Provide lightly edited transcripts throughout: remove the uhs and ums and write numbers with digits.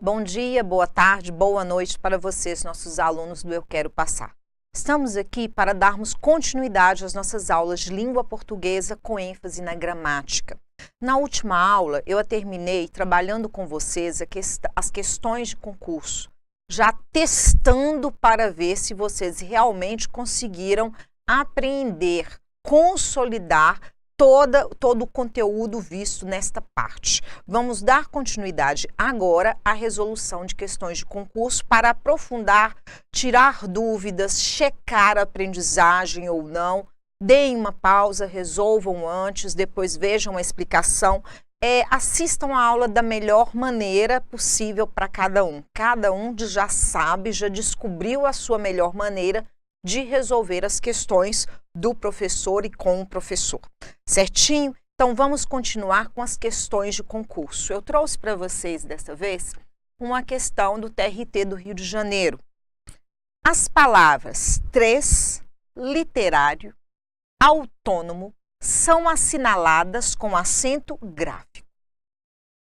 Bom dia, boa tarde, boa noite para vocês, nossos alunos do Eu Quero Passar. Estamos aqui para darmos continuidade às nossas aulas de língua portuguesa com ênfase na gramática. Na última aula, eu terminei trabalhando com vocês as questões de concurso, já testando para ver se vocês realmente conseguiram apreender, consolidar todo o conteúdo visto nesta parte. Vamos dar continuidade agora à resolução de questões de concurso para aprofundar, tirar dúvidas, checar a aprendizagem ou não. Deem uma pausa, resolvam antes, depois vejam a explicação. Assistam a aula da melhor maneira possível para cada um. Cada um já sabe, já descobriu a sua melhor maneira de resolver as questões do professor e com o professor. Certinho? Então, vamos continuar com as questões de concurso. Eu trouxe para vocês, dessa vez, uma questão do TRT do Rio de Janeiro. As palavras três, literário, autônomo, são assinaladas com acento gráfico.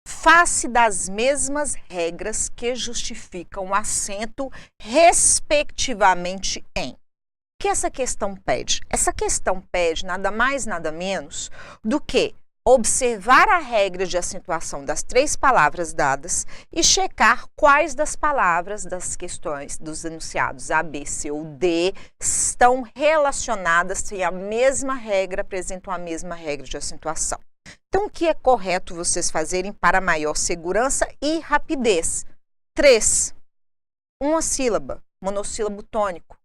Face das mesmas regras que justificam o acento, respectivamente, em. O que essa questão pede? Essa questão pede nada mais, nada menos do que observar a regra de acentuação das três palavras dadas e checar quais das palavras das questões dos enunciados A, B, C ou D estão relacionadas, têm a mesma regra, apresentam a mesma regra de acentuação. Então, o que é correto vocês fazerem para maior segurança e rapidez? 3. Uma sílaba, monossílabo tônico.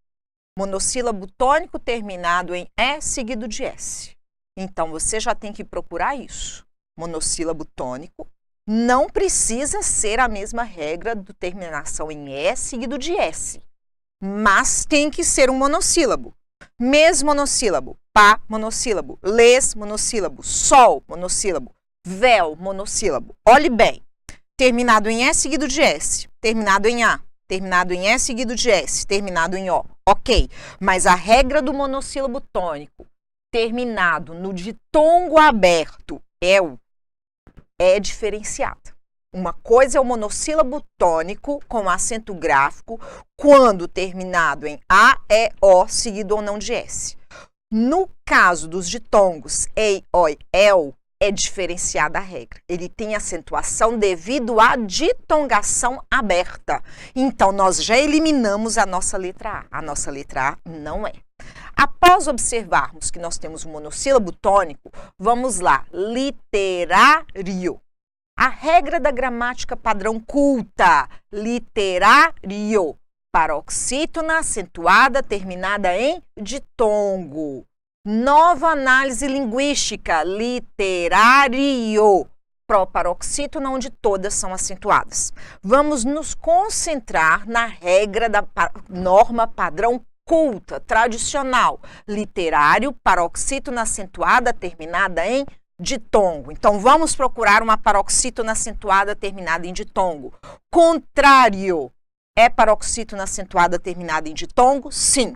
Monossílabo tônico terminado em E seguido de S. Então, você já tem que procurar isso. Monossílabo tônico não precisa ser a mesma regra do terminação em E seguido de S, mas tem que ser um monossílabo. Mes monossílabo, pá monossílabo, les monossílabo, sol monossílabo, véu monossílabo. Olhe bem, terminado em E seguido de S, terminado em A, terminado em E seguido de S, terminado em O. Ok, mas a regra do monossílabo tônico terminado no ditongo aberto, é diferenciada. Uma coisa é o monossílabo tônico com acento gráfico quando terminado em A, E, O, seguido ou não de S. No caso dos ditongos ei, oi, el, é diferenciada a regra. Ele tem acentuação devido à ditongação aberta. Então, nós já eliminamos a nossa letra A. A nossa letra A não é. Após observarmos que nós temos um monossílabo tônico, vamos lá. Literário. A regra da gramática padrão culta. Literário. Paroxítona acentuada terminada em ditongo. Nova análise linguística, literário, proparoxítona, onde todas são acentuadas. Vamos nos concentrar na regra da norma padrão culta, tradicional, literário, paroxítona acentuada, terminada em ditongo. Então, vamos procurar uma paroxítona acentuada, terminada em ditongo. Contrário, é paroxítona acentuada, terminada em ditongo? Sim.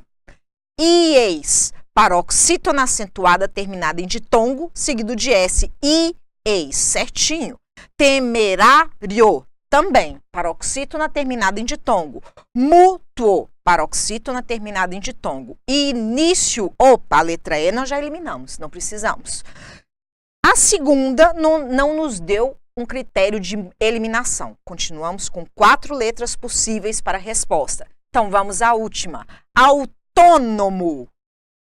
Eis. Paroxítona acentuada terminada em ditongo, seguido de S, e, eis, certinho. Temerário, também, paroxítona terminada em ditongo. Mútuo, paroxítona terminada em ditongo. Início, opa, a letra E nós já eliminamos, não precisamos. A segunda não nos deu um critério de eliminação. Continuamos com 4 letras possíveis para a resposta. Então, vamos à última. Autônomo.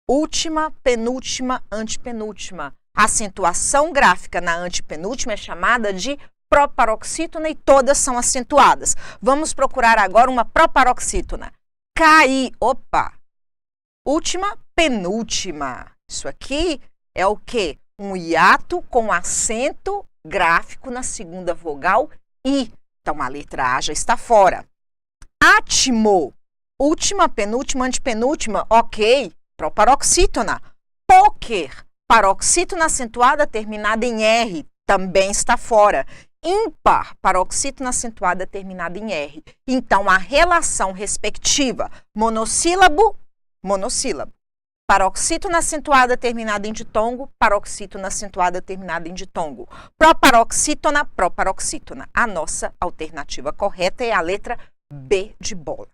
Última, penúltima, antepenúltima. A acentuação gráfica na antepenúltima é chamada de proparoxítona e todas são acentuadas. Vamos procurar agora uma proparoxítona. Cair, opa. Última, penúltima. Isso aqui é o quê? Um hiato com acento gráfico na segunda vogal I. Então, a letra A já está fora. Átimo. Última, penúltima, antepenúltima, ok. Proparoxítona. Póquer, paroxítona acentuada terminada em R, também está fora. Ímpar, paroxítona acentuada terminada em R. Então, a relação respectiva, monossílabo, monossílabo. Paroxítona acentuada terminada em ditongo, paroxítona acentuada terminada em ditongo. Proparoxítona, proparoxítona. A nossa alternativa correta é a letra B de bola.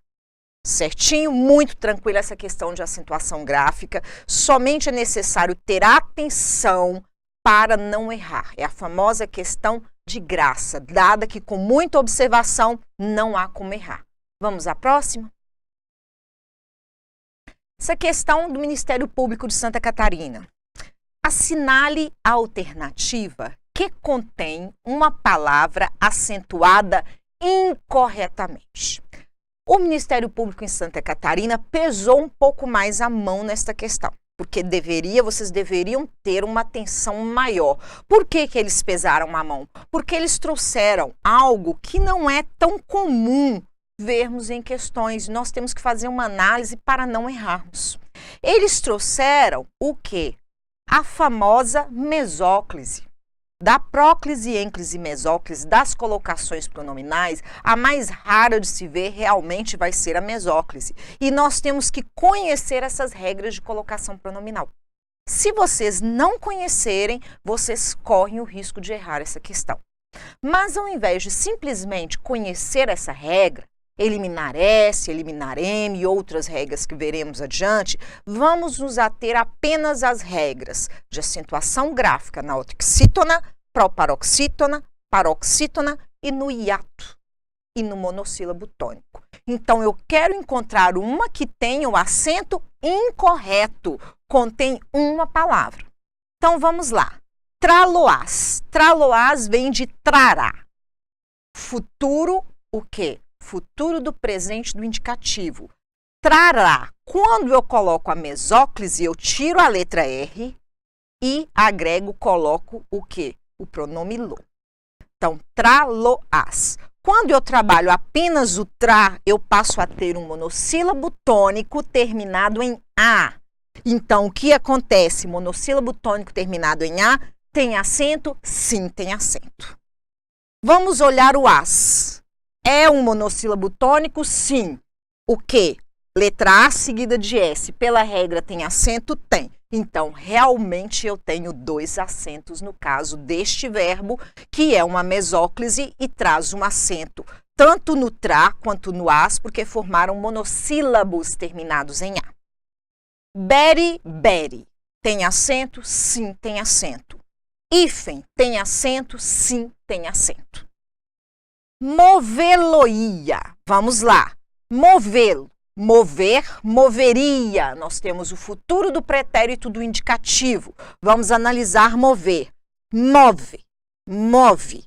Certinho? Muito tranquila essa questão de acentuação gráfica. Somente é necessário ter atenção para não errar. É a famosa questão de graça, dada que com muita observação não há como errar. Vamos à próxima? Essa questão do Ministério Público de Santa Catarina. Assinale a alternativa que contém uma palavra acentuada incorretamente. O Ministério Público em Santa Catarina pesou um pouco mais a mão nesta questão, porque vocês deveriam ter uma atenção maior. Por que que eles pesaram a mão? Porque eles trouxeram algo que não é tão comum vermos em questões. Nós temos que fazer uma análise para não errarmos. Eles trouxeram o quê? A famosa mesóclise. Da próclise, ênclise e mesóclise, das colocações pronominais, a mais rara de se ver realmente vai ser a mesóclise. E nós temos que conhecer essas regras de colocação pronominal. Se vocês não conhecerem, vocês correm o risco de errar essa questão. Mas ao invés de simplesmente conhecer essa regra, eliminar S, eliminar M e outras regras que veremos adiante, vamos nos ater apenas às regras de acentuação gráfica na oxítona, proparoxítona, paroxítona e no hiato e no monossílabo tônico. Então, eu quero encontrar uma que tenha o acento incorreto, contém uma palavra. Então, vamos lá. Traloás. Traloás vem de trará. Futuro, o quê? Futuro do presente do indicativo. Trará. Quando eu coloco a mesóclise, eu tiro a letra R e agrego, coloco o quê? O pronome lo. Então, traloás. Quando eu trabalho apenas o tra, eu passo a ter um monossílabo tônico terminado em A. Então, o que acontece? Monossílabo tônico terminado em A tem acento? Sim, tem acento. Vamos olhar o as. É um monossílabo tônico? Sim. O quê? Letra A seguida de S. Pela regra tem acento? Tem. Então, realmente eu tenho dois acentos no caso deste verbo, que é uma mesóclise e traz um acento tanto no tra quanto no as, porque formaram monossílabos terminados em A. Beri, beri. Tem acento? Sim, tem acento. Hífen, tem acento? Sim, tem acento. Moveloia. Vamos lá. Movê-lo. Mover, moveria. Nós temos o futuro do pretérito do indicativo. Vamos analisar mover. Move, move.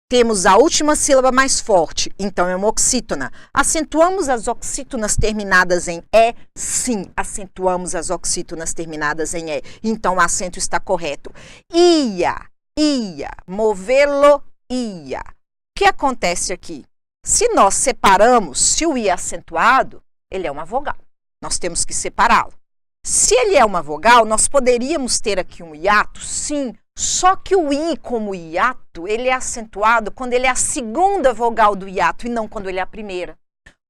Temos a última sílaba mais forte, então é uma oxítona. Acentuamos as oxítonas terminadas em E? Sim, acentuamos as oxítonas terminadas em E. Então o acento está correto. Ia, ia, movê-lo, ia. O que acontece aqui? Se nós separamos, se o I é acentuado, ele é uma vogal. Nós temos que separá-lo. Se ele é uma vogal, nós poderíamos ter aqui um hiato? Sim, só que o I como hiato, ele é acentuado quando ele é a segunda vogal do hiato e não quando ele é a primeira.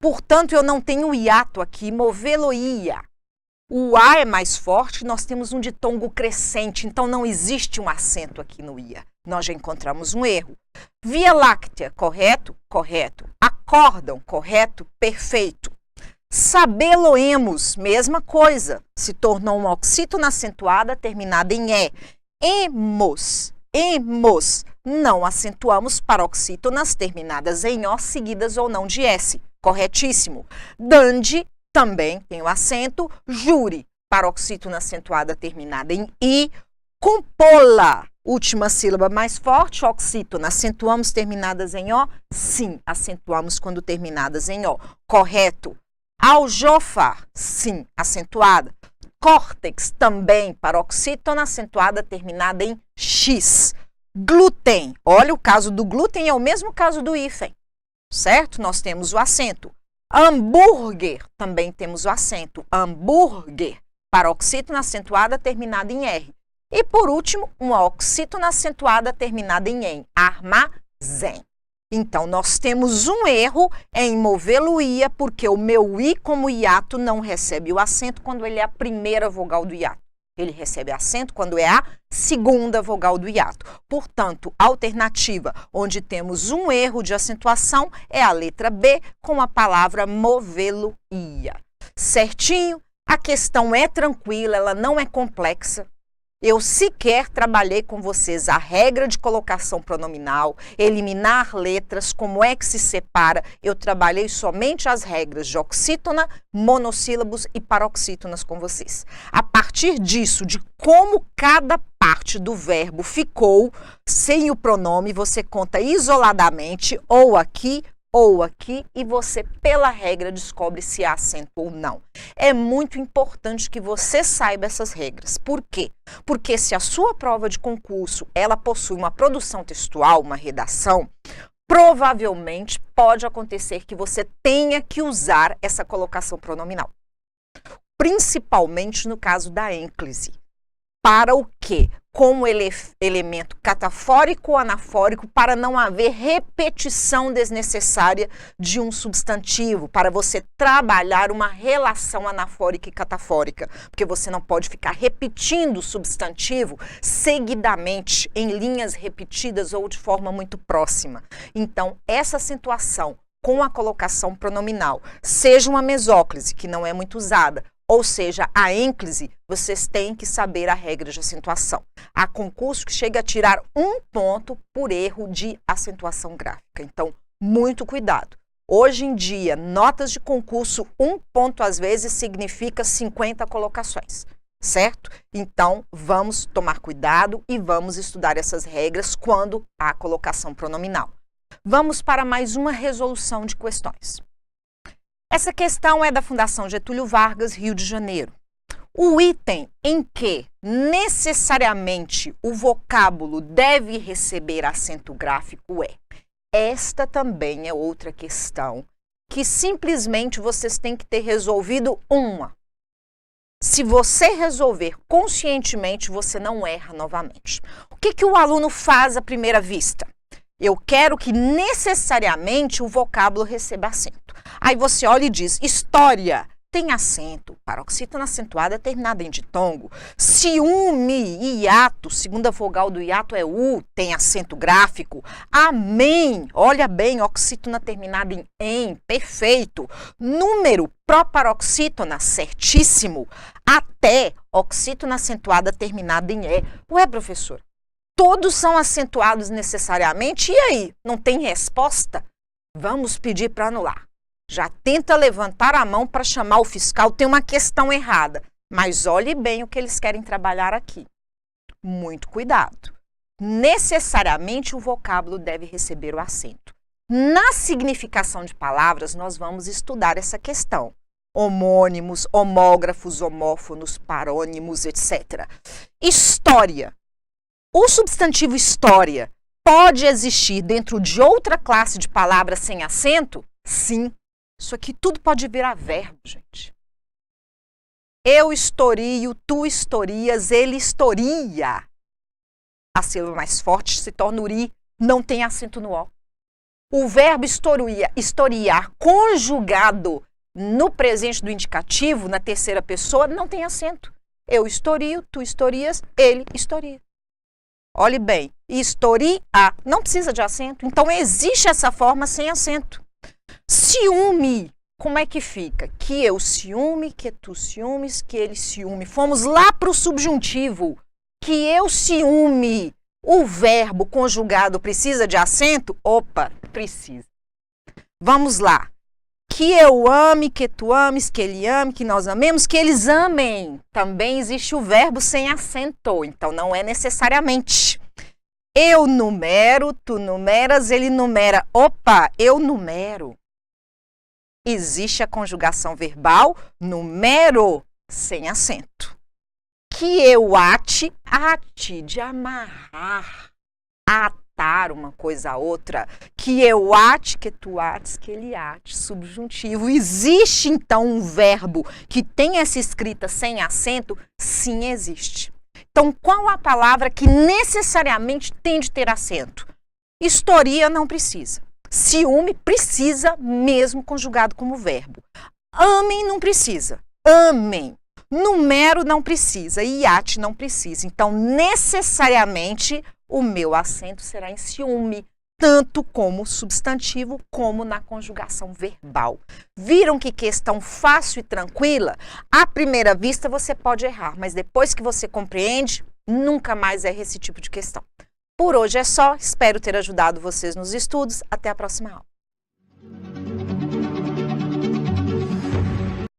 Portanto, eu não tenho hiato aqui, movê-lo-ia. O A é mais forte, nós temos um ditongo crescente, então não existe um acento aqui no ia. Nós já encontramos um erro. Via Láctea, correto? Correto. Acordam, correto? Perfeito. Sabê-lo-emos, mesma coisa. Se tornou uma oxítona acentuada terminada em E. Emos, emos. Não acentuamos paroxítonas terminadas em O, seguidas ou não de S. Corretíssimo. Dande, também tem o acento. Jure, paroxítona acentuada terminada em I. Compola. Última sílaba mais forte, oxítona. Acentuamos terminadas em O? Sim, acentuamos quando terminadas em O. Correto. Aljofar, sim, acentuada. Córtex, também, paroxítona acentuada terminada em X. Glúten, olha, o caso do glúten é o mesmo caso do hífen, certo? Nós temos o acento. Hambúrguer, também temos o acento. Hambúrguer, paroxítona acentuada terminada em R. E, por último, uma oxítona acentuada terminada em EM, armazém. Então, nós temos um erro em movê-lo-ia, porque o meu i como hiato não recebe o acento quando ele é a primeira vogal do hiato. Ele recebe acento quando é a segunda vogal do hiato. Portanto, a alternativa onde temos um erro de acentuação é a letra B, com a palavra movê-lo-ia. Certinho? A questão é tranquila, ela não é complexa. Eu sequer trabalhei com vocês a regra de colocação pronominal, eliminar letras, como é que se separa. Eu trabalhei somente as regras de oxítona, monossílabos e paroxítonas com vocês. A partir disso, de como cada parte do verbo ficou sem o pronome, você conta isoladamente ou aqui e você, pela regra, descobre se há acento ou não. É muito importante que você saiba essas regras. Por quê? Porque se a sua prova de concurso, ela possui uma produção textual, uma redação, provavelmente pode acontecer que você tenha que usar essa colocação pronominal. Principalmente no caso da ênclise. Para o quê? Como elemento catafórico ou anafórico, para não haver repetição desnecessária de um substantivo, para você trabalhar uma relação anafórica e catafórica, porque você não pode ficar repetindo o substantivo seguidamente, em linhas repetidas ou de forma muito próxima. Então, essa acentuação com a colocação pronominal, seja uma mesóclise, que não é muito usada, ou seja, a ênclise, vocês têm que saber a regra de acentuação. Há concurso que chega a tirar 1 ponto por erro de acentuação gráfica. Então, muito cuidado. Hoje em dia, notas de concurso, 1 ponto às vezes significa 50 colocações, certo? Então, vamos tomar cuidado e vamos estudar essas regras quando há colocação pronominal. Vamos para mais uma resolução de questões. Essa questão é da Fundação Getúlio Vargas, Rio de Janeiro. O item em que necessariamente o vocábulo deve receber acento gráfico é. Esta também é outra questão que simplesmente vocês têm que ter resolvido uma. Se você resolver conscientemente, você não erra novamente. O que o aluno faz à primeira vista? Eu quero que necessariamente o vocábulo receba acento. Aí você olha e diz, história tem acento, paroxítona acentuada terminada em ditongo. Ciúme, hiato, segunda vogal do hiato é U, tem acento gráfico. Amém, olha bem, oxítona terminada em, perfeito. Número, proparoxítona, certíssimo. Até, oxítona acentuada terminada em E. Ué, professor, todos são acentuados necessariamente, e aí? Não tem resposta? Vamos pedir para anular. Já tenta levantar a mão para chamar o fiscal, tem uma questão errada. Mas olhe bem o que eles querem trabalhar aqui. Muito cuidado. Necessariamente o vocábulo deve receber o acento. Na significação de palavras, nós vamos estudar essa questão. Homônimos, homógrafos, homófonos, parônimos, etc. História. O substantivo história pode existir dentro de outra classe de palavras sem acento? Sim. Isso aqui tudo pode virar verbo, gente. Eu historio, tu historias, ele historia. A sílaba mais forte se torna uri, não tem acento no O. O verbo historiar conjugado no presente do indicativo, na terceira pessoa, não tem acento. Eu historio, tu historias, ele historia. Olhe bem, historia não precisa de acento, então existe essa forma sem acento. Ciúme, como é que fica? Que eu ciúme, que tu ciúmes, que ele ciúme. Fomos lá para o subjuntivo. Que eu ciúme. O verbo conjugado precisa de acento? Opa, precisa. Vamos lá. Que eu ame, que tu ames, que ele ame, que nós amemos, que eles amem. Também existe o verbo sem acento, então não é necessariamente. Eu numero, tu numeras, ele numera. Opa, eu numero. Existe a conjugação verbal numero sem acento. Que eu ate de amarrar, atar uma coisa a outra. Que eu ate, que tu ates, que ele ate, subjuntivo. Existe então um verbo que tem essa escrita sem acento? Sim, existe. Então, qual a palavra que necessariamente tem de ter acento? Historia não precisa. Ciúme precisa mesmo conjugado como verbo. Amem não precisa. Amem. Numero não precisa. Iate não precisa. Então, necessariamente, o meu acento será em ciúme, tanto como substantivo, como na conjugação verbal. Viram que questão fácil e tranquila? À primeira vista você pode errar, mas depois que você compreende, nunca mais erra esse tipo de questão. Por hoje é só, espero ter ajudado vocês nos estudos. Até a próxima aula.